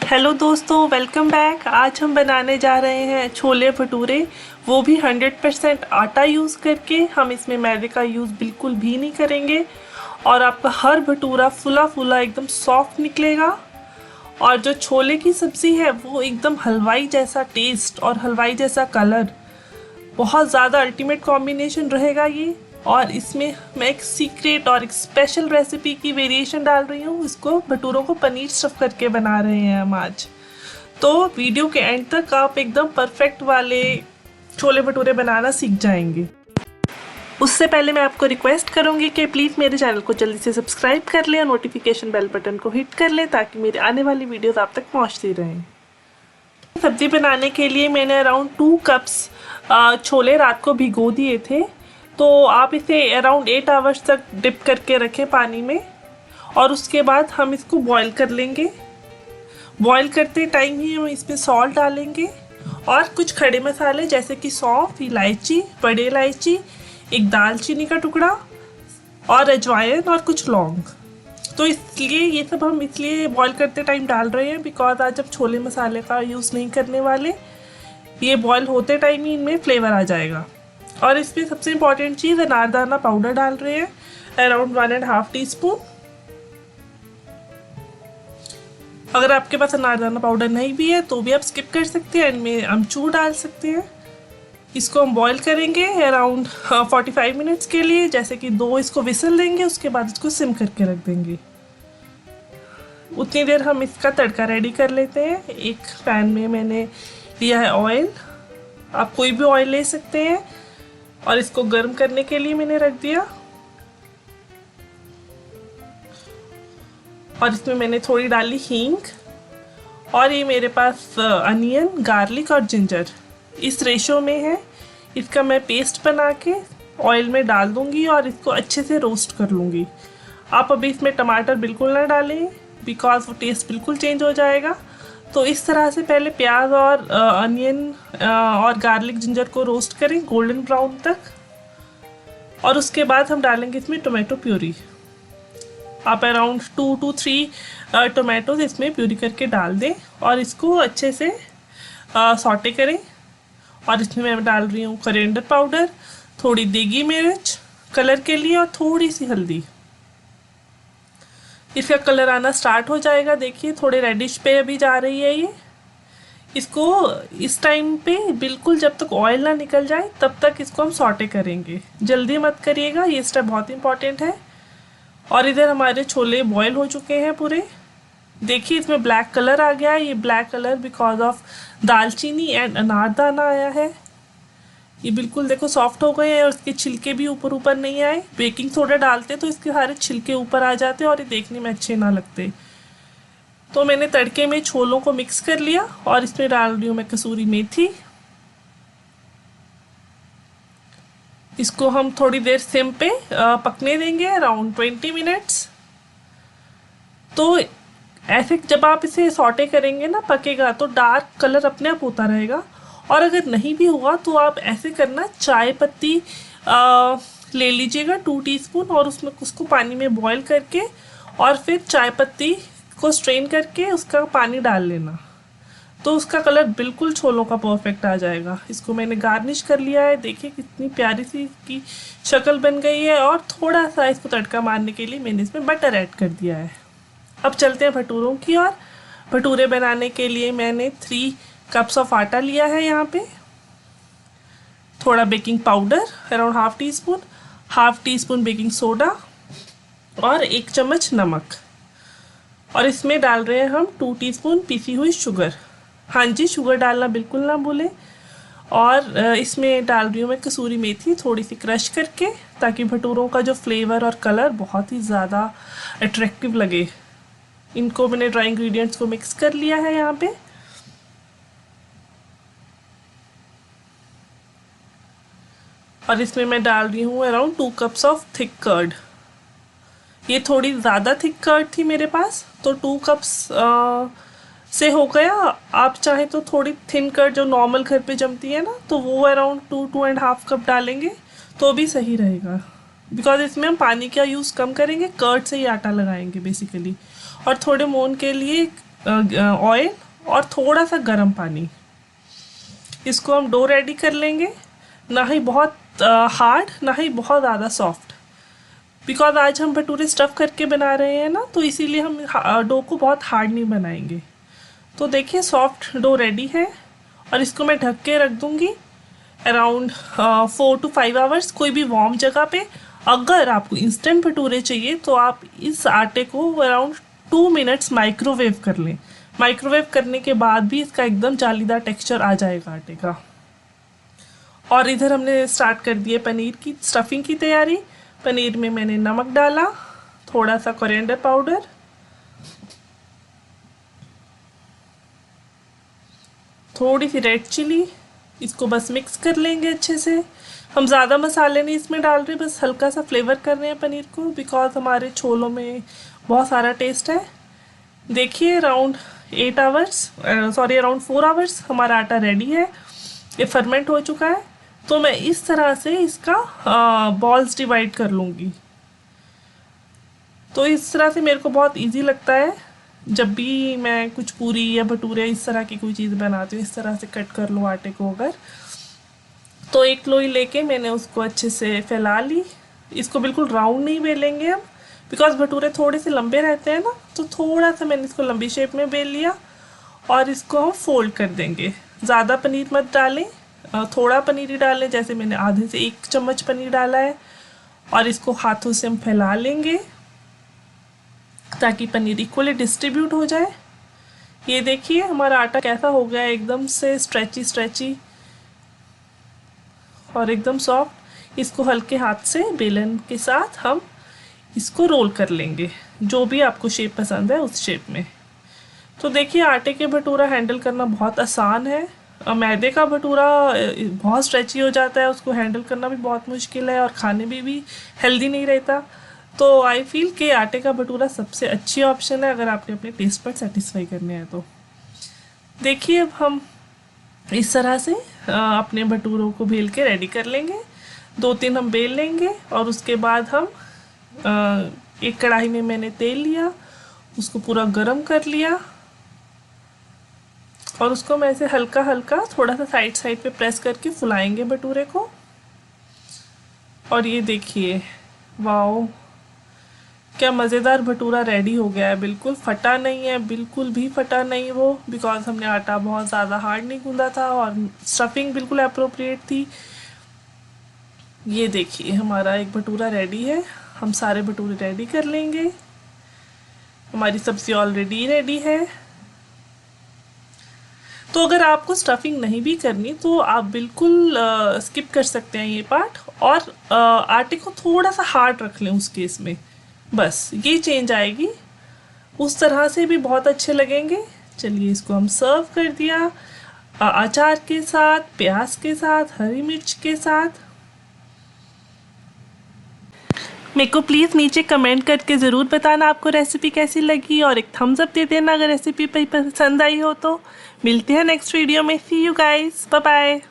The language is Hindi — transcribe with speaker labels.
Speaker 1: हेलो दोस्तों, वेलकम बैक। आज हम बनाने जा रहे हैं छोले भटूरे, वो भी 100% आटा यूज़ करके। हम इसमें मैदे का यूज़ बिल्कुल भी नहीं करेंगे और आपका हर भटूरा फुला फुला एकदम सॉफ्ट निकलेगा। और जो छोले की सब्ज़ी है वो एकदम हलवाई जैसा टेस्ट और हलवाई जैसा कलर, बहुत ज़्यादा अल्टीमेट कॉम्बिनेशन रहेगा ये। और इसमें मैं एक सीक्रेट और एक स्पेशल रेसिपी की वेरिएशन डाल रही हूँ। इसको भटूरों को पनीर स्टफ करके बना रहे हैं हम आज। तो वीडियो के एंड तक आप एकदम परफेक्ट वाले छोले भटूरे बनाना सीख जाएंगे। उससे पहले मैं आपको रिक्वेस्ट करूँगी कि प्लीज़ मेरे चैनल को जल्दी से सब्सक्राइब कर लें और नोटिफिकेशन बेल बटन को हिट कर लें ताकि मेरे आने वाली वीडियोस आप तक पहुँचती रहें। सब्ज़ी बनाने के लिए मैंने अराउंड 2 कप्स छोले रात को भिगो दिए थे। तो आप इसे अराउंड 8 आवर्स तक डिप करके रखें पानी में और उसके बाद हम इसको बॉईल कर लेंगे। बॉईल करते टाइम ही हम इसमें सॉल्ट डालेंगे और कुछ खड़े मसाले जैसे कि सौंफ, इलायची, बड़ी इलायची, एक दालचीनी का टुकड़ा और अजवाइन और कुछ लौंग। तो इसलिए ये सब हम इसलिए बॉईल करते टाइम डाल रहे हैं बिकॉज आज अब छोले मसाले का यूज़ नहीं करने वाले। ये बॉईल होते टाइम ही इनमें फ्लेवर आ जाएगा। और इसमें सबसे इम्पॉर्टेंट चीज़ अनारदाना पाउडर डाल रहे हैं अराउंड 1.5 टीस्पून। अगर आपके पास अनारदाना पाउडर नहीं भी है तो भी आप स्किप कर सकते हैं, इनमें अमचूर डाल सकते हैं। इसको हम बॉईल करेंगे अराउंड 45 मिनट्स के लिए। जैसे कि 2 इसको विसल देंगे, उसके बाद इसको सिम करके रख देंगे। उतनी देर हम इसका तड़का रेडी कर लेते हैं। एक पैन में मैंने लिया है ऑयल, आप कोई भी ऑयल ले सकते हैं, और इसको गर्म करने के लिए मैंने रख दिया। और इसमें मैंने थोड़ी डाली हींग और ये मेरे पास अनियन, गार्लिक और जिंजर इस रेशो में है। इसका मैं पेस्ट बना के ऑयल में डाल दूंगी और इसको अच्छे से रोस्ट कर लूँगी। आप अभी इसमें टमाटर बिल्कुल ना डालें बिकॉज वो टेस्ट बिल्कुल चेंज हो जाएगा। तो इस तरह से पहले प्याज और अनियन और गार्लिक जिंजर को रोस्ट करें गोल्डन ब्राउन तक, और उसके बाद हम डालेंगे इसमें टोमेटो प्यूरी। आप अराउंड 2 to 3 टोमेटोज इसमें प्यूरी करके डाल दें और इसको अच्छे से सॉटे करें। और इसमें मैं डाल रही हूँ कोरिएंडर पाउडर, थोड़ी देगी मिर्च कलर के लिए और थोड़ी सी हल्दी। इसका कलर आना स्टार्ट हो जाएगा, देखिए थोड़े रेडिश पे अभी जा रही है ये। इसको इस टाइम पे बिल्कुल जब तक ऑयल ना निकल जाए तब तक इसको हम सॉटे करेंगे। जल्दी मत करिएगा, ये स्टेप बहुत इंपॉर्टेंट है। और इधर हमारे छोले बॉयल हो चुके हैं पूरे। देखिए इसमें ब्लैक कलर आ गया है। ये ब्लैक कलर बिकॉज ऑफ दालचीनी एंड अनारदाना आया है। ये बिल्कुल देखो सॉफ्ट हो गए हैं और इसके छिलके भी ऊपर ऊपर नहीं आए। बेकिंग सोडा डालते तो इसके सारे छिलके ऊपर आ जाते और ये देखने में अच्छे ना लगते। तो मैंने तड़के में छोलों को मिक्स कर लिया और इसमें डाल रही हूँ मैं कसूरी मेथी। इसको हम थोड़ी देर सिम पे पकने देंगे अराउंड 20 मिनट्स। तो ऐसे जब आप इसे सॉटे करेंगे ना, पकेगा तो डार्क कलर अपने आप होता रहेगा। और अगर नहीं भी हुआ तो आप ऐसे करना, चाय पत्ती ले लीजिएगा 2 टीस्पून और उसमें उसको पानी में बॉईल करके और फिर चाय पत्ती को स्ट्रेन करके उसका पानी डाल लेना, तो उसका कलर बिल्कुल छोलों का परफेक्ट आ जाएगा। इसको मैंने गार्निश कर लिया है, देखिए कितनी प्यारी सी इसकी शक्ल बन गई है। और थोड़ा सा इसको तड़का मारने के लिए मैंने इसमें बटर ऐड कर दिया है। अब चलते हैं भटूरों की ओर। भटूरे बनाने के लिए मैंने 3 कप्स ऑफ आटा लिया है। यहाँ पे थोड़ा baking powder around half tea spoon baking soda और 1 चम्मच नमक। और इसमें डाल रहे हैं हम 2 टीस्पून पीसी हुई शुगर। हाँ जी, शुगर डालना बिल्कुल ना भूलें। और इसमें डाल रही हूँ मैं कसूरी मेथी थोड़ी सी क्रश करके, ताकि भटूरों का जो फ्लेवर और कलर बहुत ही ज़्यादा अट्रैक्टिव लगे। इनको मैंने ड्राई इंग्रेडिएंट्स को मिक्स कर लिया है यहाँ पे। और इसमें मैं डाल रही हूँ around 2 cups of thick curd. ये थोड़ी ज़्यादा थिक कर्ड थी मेरे पास, तो 2 कप्स से हो गया। आप चाहे तो थोड़ी थिन कर्ड जो नॉर्मल घर पे जमती है ना, तो वो अराउंड 2-2.5 कप डालेंगे तो भी सही रहेगा। बिकॉज इसमें हम पानी का यूज़ कम करेंगे, कर्ड से ही आटा लगाएंगे बेसिकली। और थोड़े मोन के लिए ऑयल और थोड़ा सा गर्म पानी। इसको हम डो रेडी कर लेंगे, ना ही बहुत हार्ड ना ही बहुत ज़्यादा सॉफ्ट, बिकॉज आज हम भटूरे स्टफ़ करके बना रहे हैं ना, तो इसीलिए हम डो को बहुत हार्ड नहीं बनाएंगे। तो देखिए सॉफ्ट डो रेडी है और इसको मैं ढक के रख दूँगी अराउंड 4 to 5 आवर्स कोई भी वार्म जगह पे। अगर आपको इंस्टेंट भटूरे चाहिए तो आप इस आटे को अराउंड 2 मिनट्स माइक्रोवेव कर लें। माइक्रोवेव करने के बाद भी इसका एकदम जालीदार टेक्सचर आ जाएगा आटे का। और इधर हमने स्टार्ट कर दिए पनीर की स्टफिंग की तैयारी। पनीर में मैंने नमक डाला, थोड़ा सा कोरिएंडर पाउडर, थोड़ी सी रेड चिली, इसको बस मिक्स कर लेंगे अच्छे से। हम ज़्यादा मसाले नहीं इसमें डाल रहे, बस हल्का सा फ्लेवर कर रहे हैं पनीर को, बिकॉज हमारे छोलों में बहुत सारा टेस्ट है। देखिए अराउंड 4 आवर्स हमारा आटा रेडी है, ये फर्मेंट हो चुका है। तो मैं इस तरह से इसका बॉल्स डिवाइड कर लूँगी। तो इस तरह से मेरे को बहुत इजी लगता है, जब भी मैं कुछ पूरी या भटूरे इस तरह की कोई चीज़ बनाती हूँ, इस तरह से कट कर लो आटे को। अगर तो एक लोई लेके मैंने उसको अच्छे से फैला ली। इसको बिल्कुल राउंड नहीं बेलेंगे हम, बिकॉज भटूरे थोड़े से लंबे रहते हैं ना, तो थोड़ा सा मैंने इसको लंबी शेप में बेल लिया और इसको हम फोल्ड कर देंगे। ज़्यादा पनीर मत डालें, थोड़ा पनीर ही डालें, जैसे मैंने आधे से 1 चम्मच पनीर डाला है। और इसको हाथों से हम फैला लेंगे ताकि पनीर इक्वली डिस्ट्रीब्यूट हो जाए। ये देखिए हमारा आटा कैसा हो गया है, एकदम से स्ट्रेची स्ट्रेची और एकदम सॉफ्ट। इसको हल्के हाथ से बेलन के साथ हम इसको रोल कर लेंगे, जो भी आपको शेप पसंद है उस शेप में। तो देखिए आटे के भटूरा हैंडल करना बहुत आसान है। मैदे का भटूरा बहुत स्ट्रेची हो जाता है, उसको हैंडल करना भी बहुत मुश्किल है और खाने में भी हेल्दी नहीं रहता। तो आई फील कि आटे का भटूरा सबसे अच्छी ऑप्शन है अगर आपने अपने टेस्ट पर सेटिस्फाई करने हैं तो। देखिए अब हम इस तरह से अपने भटूरों को बेल के रेडी कर लेंगे। 2-3 हम बेल लेंगे और उसके बाद हम एक कढ़ाई में मैंने तेल लिया, उसको पूरा गरम कर लिया और उसको मैं ऐसे हल्का हल्का थोड़ा सा साइड साइड पे प्रेस करके फुलाएंगे भटूरे को। और ये देखिए वाओ, क्या मज़ेदार भटूरा रेडी हो गया है। बिल्कुल फटा नहीं है, बिल्कुल भी फटा नहीं वो, बिकॉज हमने आटा बहुत ज़्यादा हार्ड नहीं गूंदा था और स्टफिंग बिल्कुल अप्रोप्रिएट थी। ये देखिए हमारा एक भटूरा रेडी है। हम सारे भटूरे रेडी कर लेंगे। हमारी सब्ज़ी ऑलरेडी रेडी है। तो अगर आपको स्टफिंग नहीं भी करनी तो आप बिल्कुल स्किप कर सकते हैं ये पार्ट, और आटे को थोड़ा सा हार्ड रख लें उस केस में, बस ये चेंज आएगी। उस तरह से भी बहुत अच्छे लगेंगे। चलिए इसको हम सर्व कर दिया अचार के साथ, प्याज के साथ, हरी मिर्च के साथ। मेरे को प्लीज़ नीचे कमेंट करके ज़रूर बताना आपको रेसिपी कैसी लगी, और एक थम्स अप दे देना अगर रेसिपी पसंद आई हो तो। मिलते हैं नेक्स्ट वीडियो में। सी यू गाइस, बाय बाय।